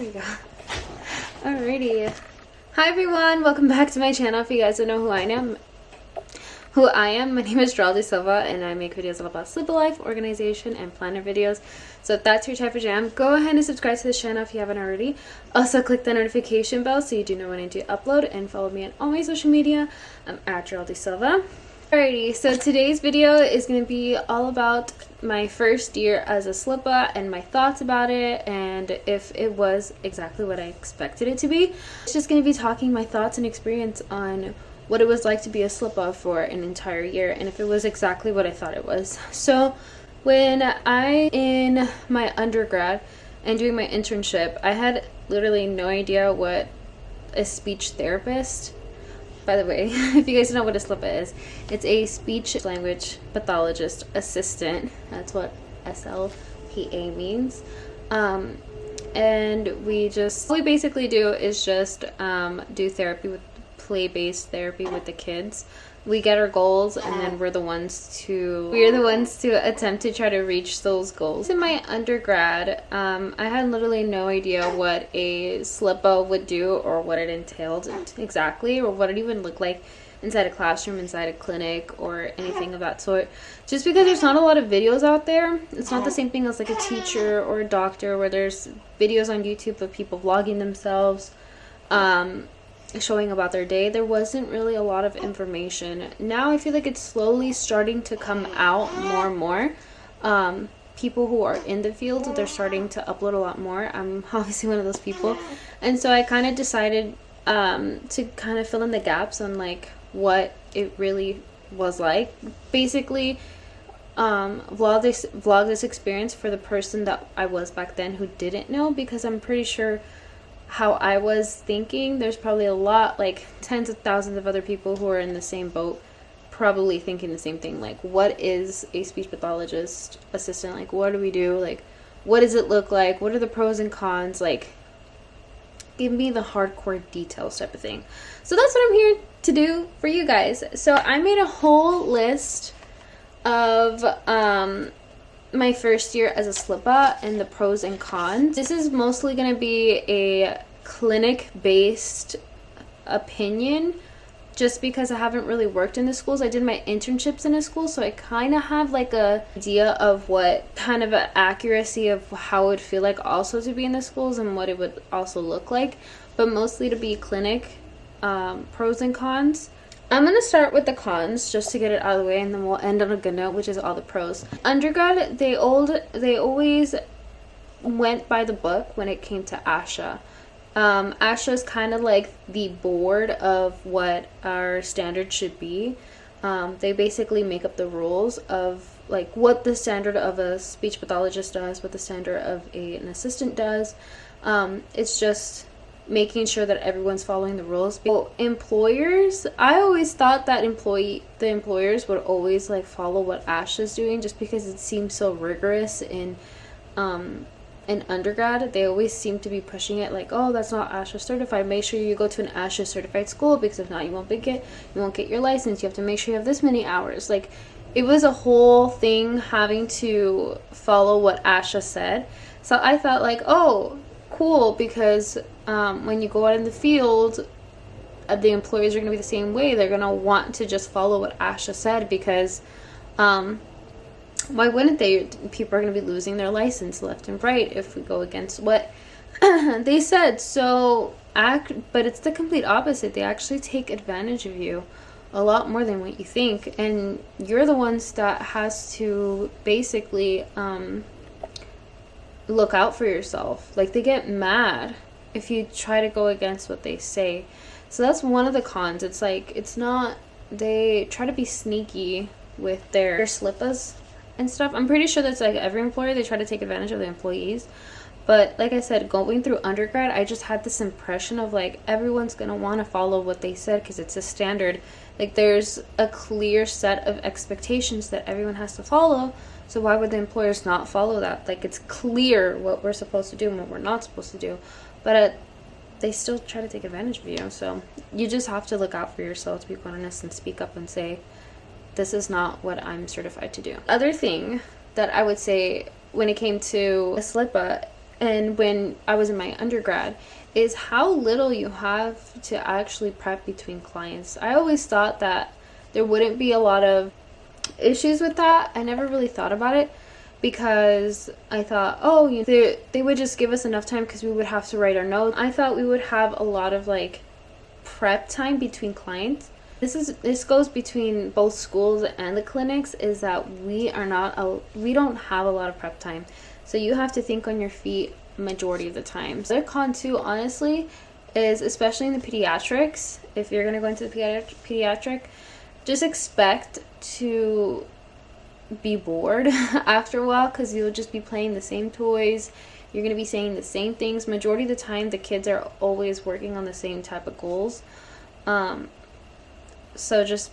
There you go. Alrighty. Hi everyone, welcome back to my channel. If you guys don't know who I am, my name is Geraldine Silva and I make videos all about SLPA life, organization, and planner videos. So if that's your type of jam, go ahead and subscribe to the channel if you haven't already. Also click the notification bell so you do know when I do upload, and follow me on all my social media. I'm at Geraldine Silva. Alrighty, so today's video is going to be all about my first year as a SLPA and my thoughts about it, and if it was exactly what I expected it to be. It's just going to be talking my thoughts and experience on what it was like to be a SLPA for an entire year, and if it was exactly what I thought it was. So when in my undergrad and doing my internship, I had literally no idea what a speech therapist, by the way, if you guys don't know what a SLPA is, it's a speech language pathologist assistant. That's what SLPA means. And we basically do is just do therapy with play-based therapy with the kids. We get our goals, and then we're the ones to attempt to try to reach those goals. In my undergrad, I had literally no idea what a SLPA would do or what it entailed exactly, or what it even looked like inside a classroom, inside a clinic, or anything of that sort. Just because there's not a lot of videos out there. It's not the same thing as like a teacher or a doctor, where there's videos on YouTube of people vlogging themselves, showing about their day. There wasn't really a lot of information. Now I feel like it's slowly starting to come out more and more. People who are in the field, they're starting to upload a lot more. I'm obviously one of those people, and so I kind of decided to kind of fill in the gaps on like what it really was like. Basically vlog this experience for the person that I was back then who didn't know, because I'm pretty sure how I was thinking, there's probably a lot, like tens of thousands of other people who are in the same boat, probably thinking the same thing. Like, what is a speech pathologist assistant? Like, what do we do? Like, what does it look like? What are the pros and cons? Like, give me the hardcore details type of thing. So that's what I'm here to do for you guys. So I made a whole list of my first year as a SLPA and the pros and cons. This is mostly going to be a clinic-based opinion, just because I haven't really worked in the schools. I did my internships in a school, so I kind of have like a idea of what kind of an accuracy of how it would feel like also to be in the schools and what it would also look like, but mostly to be clinic pros and cons. I'm going to start with the cons just to get it out of the way, and then we'll end on a good note, which is all the pros. Undergrad, they always went by the book when it came to ASHA. ASHA is kind of like the board of what our standard should be. They basically make up the rules of like what the standard of a speech pathologist does, what the standard of an assistant does. It's just making sure that everyone's following the rules. So employers, I always thought that the employers would always like follow what ASHA's doing, just because it seems so rigorous in undergrad. They always seem to be pushing it like, oh, that's not ASHA certified, make sure you go to an ASHA certified school, because if not you won't get your license. You have to make sure you have this many hours. Like, it was a whole thing having to follow what ASHA said. So I thought like, oh, cool, because when you go out in the field, the employers are going to be the same way. They're going to want to just follow what ASHA said, because why wouldn't they? People are going to be losing their license left and right if we go against what they said. So but it's the complete opposite. They actually take advantage of you a lot more than what you think, and you're the ones that has to basically look out for yourself. Like, they get mad if you try to go against what they say. So that's one of the cons. It's like, they try to be sneaky with their SLPAs and stuff. I'm pretty sure that's like every employer, they try to take advantage of the employees. But like I said, going through undergrad, I just had this impression of like, everyone's gonna want to follow what they said because it's a standard. Like, there's a clear set of expectations that everyone has to follow. So why would the employers not follow that? Like, it's clear what we're supposed to do and what we're not supposed to do. But they still try to take advantage of you. So you just have to look out for yourself, to be honest, and speak up and say, this is not what I'm certified to do. Other thing that I would say when it came to a SLPA and when I was in my undergrad, is how little you have to actually prep between clients. I always thought that there wouldn't be a lot of issues with that. I never really thought about it because I thought, oh, you know, they would just give us enough time because we would have to write our notes. I thought we would have a lot of like prep time between clients. This goes between both schools and the clinics, is that we don't have a lot of prep time. So you have to think on your feet majority of the time. So the con too, honestly, is especially in the pediatrics, if you're going to go into the pediatric, just expect to be bored after a while, because you'll just be playing the same toys. You're going to be saying the same things. Majority of the time, the kids are always working on the same type of goals. So just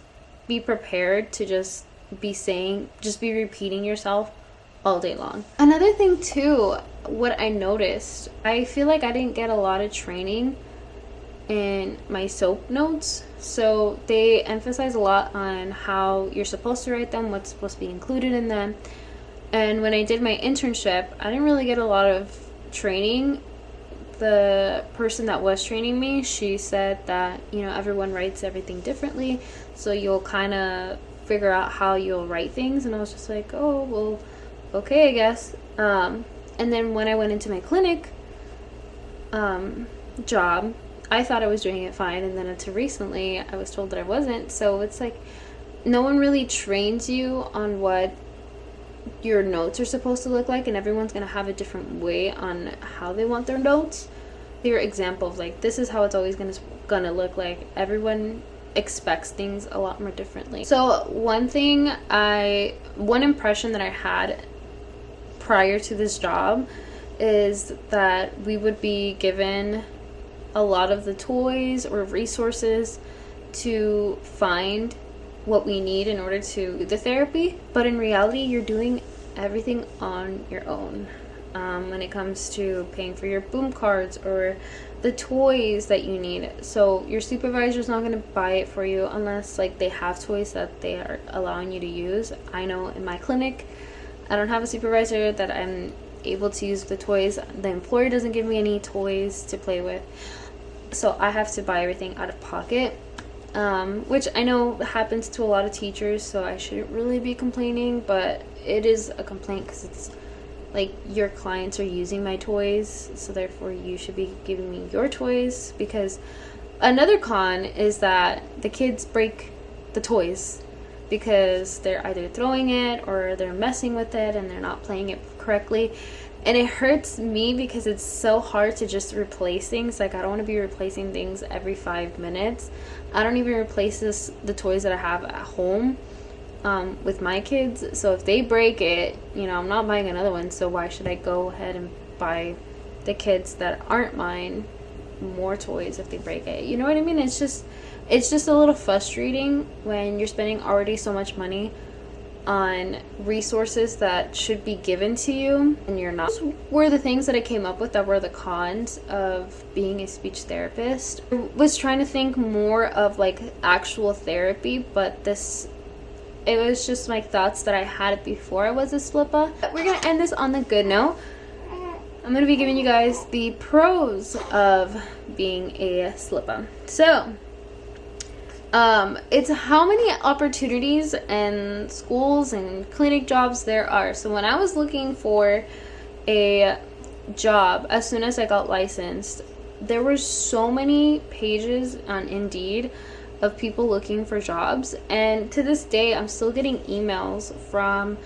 be prepared to just be repeating yourself all day long. Another thing too, what I noticed, I feel like I didn't get a lot of training in my SOAP notes. So they emphasize a lot on how you're supposed to write them, what's supposed to be included in them. And when I did my internship, I didn't really get a lot of training. The person that was training me, she said that, you know, everyone writes everything differently, so you'll kind of figure out how you'll write things. And I was just like, oh, well, okay, I guess. And then when I went into my clinic job, I thought I was doing it fine, and then until recently I was told that I wasn't. So it's like no one really trains you on what your notes are supposed to look like, and everyone's going to have a different way on how they want their notes. Their example of like, this is how it's always going to look like. Everyone expects things a lot more differently. So one impression that I had prior to this job is that we would be given a lot of the toys or resources to find what we need in order to do the therapy, but in reality you're doing everything on your own. When it comes to paying for your boom cards or the toys that you need, so your supervisor's not going to buy it for you unless like they have toys that they are allowing you to use. I know in my clinic I don't have a supervisor that I'm able to use the toys. The employer doesn't give me any toys to play with, so I have to buy everything out of pocket. Which I know happens to a lot of teachers, so I shouldn't really be complaining, but it is a complaint because it's like your clients are using my toys, so therefore you should be giving me your toys. Because another con is that the kids break the toys because they're either throwing it or they're messing with it and they're not playing it correctly. And it hurts me because it's so hard to just replace things. Like, I don't want to be replacing things every 5 minutes. I don't even replace the toys that I have at home with my kids. So if they break it, you know, I'm not buying another one. So why should I go ahead and buy the kids that aren't mine more toys if they break it? You know what I mean? It's just a little frustrating when you're spending already so much money on resources that should be given to you and you're not. Those were the things that I came up with that were the cons of being a speech therapist. I was trying to think more of like actual therapy, but it was just my thoughts that I had before I was a SLPA. We're gonna end this on the good note. I'm gonna be giving you guys the pros of being a SLPA. So it's how many opportunities and schools and clinic jobs there are. So when I was looking for a job, as soon as I got licensed, there were so many pages on Indeed of people looking for jobs, and to this day I'm still getting emails from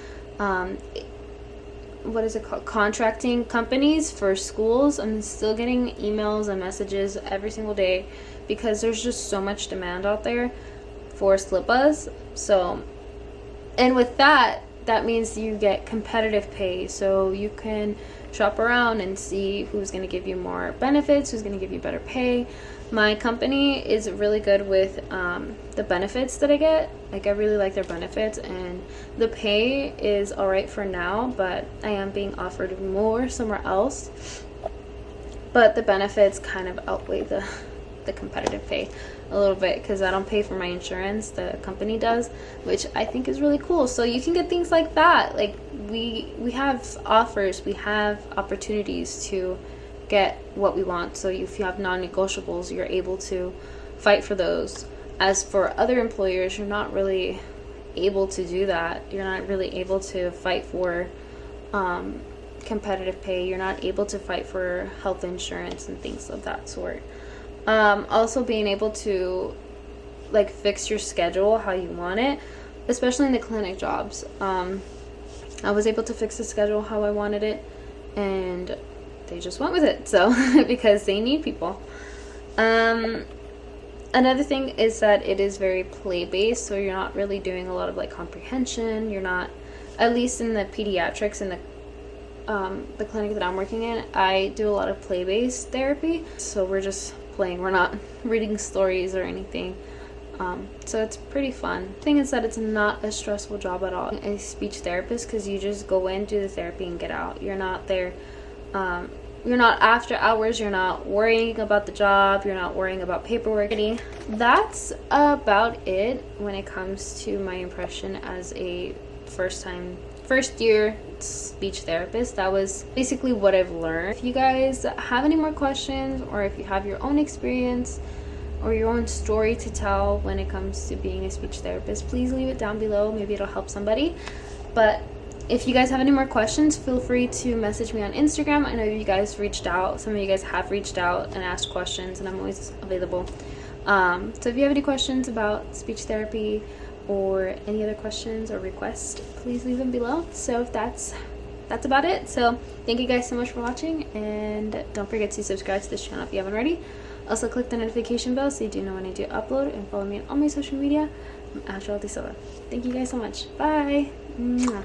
contracting companies for schools. I'm still getting emails and messages every single day because there's just so much demand out there for SLPAs. So, and with that means you get competitive pay, so you can shop around and see who's going to give you more benefits, who's going to give you better pay. My company is really good with the benefits that I get. Like, I really like their benefits, and the pay is alright for now, but I am being offered more somewhere else. But the benefits kind of outweigh the competitive pay. a little bit because I don't pay for my insurance, the company does, which I think is really cool. So you can get things like that. Like we have offers, we have opportunities to get what we want. So if you have non-negotiables, you're able to fight for those. As for other employers, you're not really able to do that. You're not really able to fight for competitive pay. You're not able to fight for health insurance and things of that sort. Also being able to like fix your schedule how you want it, especially in the clinic jobs. I was able to fix the schedule how I wanted it, and they just went with it. So because they need people. Another thing is that it is very play-based, so you're not really doing a lot of like comprehension. You're not, at least in the pediatrics and the clinic that I'm working in, I do a lot of play-based therapy. So we're just playing. We're not reading stories or anything. So it's pretty fun. The thing is that it's not a stressful job at all. A speech therapist, because you just go in, do the therapy, and get out. You're not there. You're not after hours. You're not worrying about the job. You're not worrying about paperwork. That's about it when it comes to my impression as a first year speech therapist. That was basically what I've learned. If you guys have any more questions, or if you have your own experience or your own story to tell when it comes to being a speech therapist, please leave it down below. Maybe it'll help somebody. But if you guys have any more questions, feel free to message me on Instagram. I know you guys reached out. Some of you guys have reached out and asked questions, and I'm always available. So if you have any questions about speech therapy or any other questions or requests, please leave them below. So that's about it. So thank you guys so much for watching, and don't forget to subscribe to this channel if you haven't already. Also click the notification bell so you do know when I do upload, and follow me on all my social media. I'm Astral Silva. Thank you guys so much. Bye. Mwah.